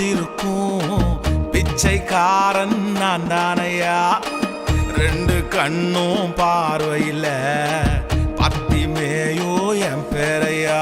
காத்திருக்கும் பிச்சைக்காரன் நான் தானையா. ரெண்டு கண்ணும் பார்வையில பத்திமேயோ என் பேரையா.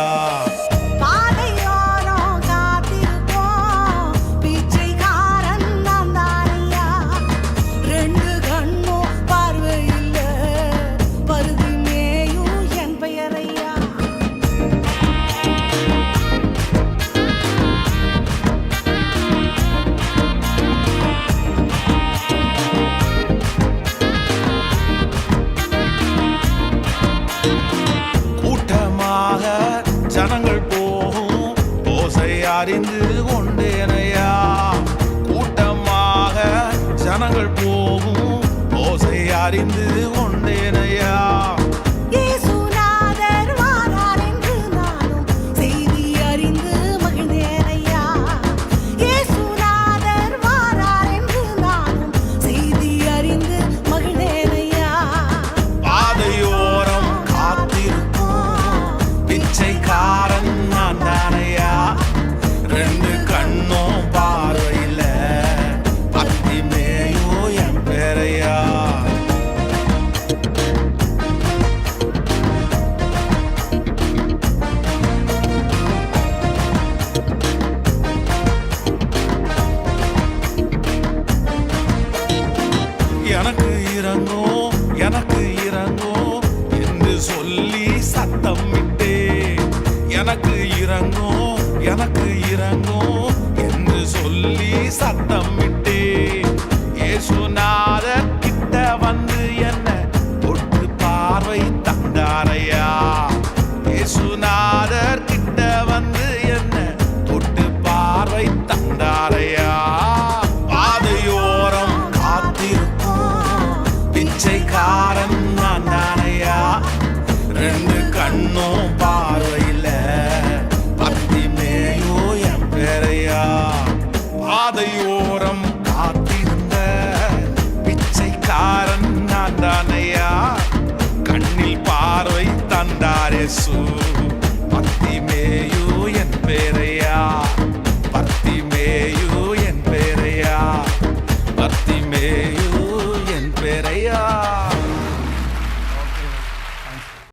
ஜனங்கள் போகும் ஓசை அறிந்து கொண்டேனையா. கூட்டமாக ஜனங்கள் போகும் ஓசை அறிந்து கொண்டேனையா. ரெண்டு கண்ணும் பார்வையில பத்திமேயோ என் பேரையா. எனக்கு இறங்கும் எனக்கு இறங்கும் என்று சொல்லி சத்தம் விட்டே. எனக்கு இறங்கும் எனக்கு இறங்கும் என்று சொல்லி சத்தம் விட்டே. இயேசுநாதர் கிட்ட வந்து என்ன தொட்டு பார்வை தந்தாரையா. இயேசுநாதர் கிட்ட வந்து என்ன தொட்டு பார்வை தந்தாரையா. பாதையோரம் காத்திருக்கும் பிச்சைக்காரன் நான் தானையா. ரெண்டு கண்ணும் பார்வையில பத்திமேயோ என் பேரையா. பாதையோரம் காத்திருந்த பிச்சைக்காரன் நான் தானையா. கண்ணில் பார்வை தந்தார் இயேசு. பத்திமேயோ என் பேரையா. பத்திமேயோ என் பேரையா. பத்திமேயோ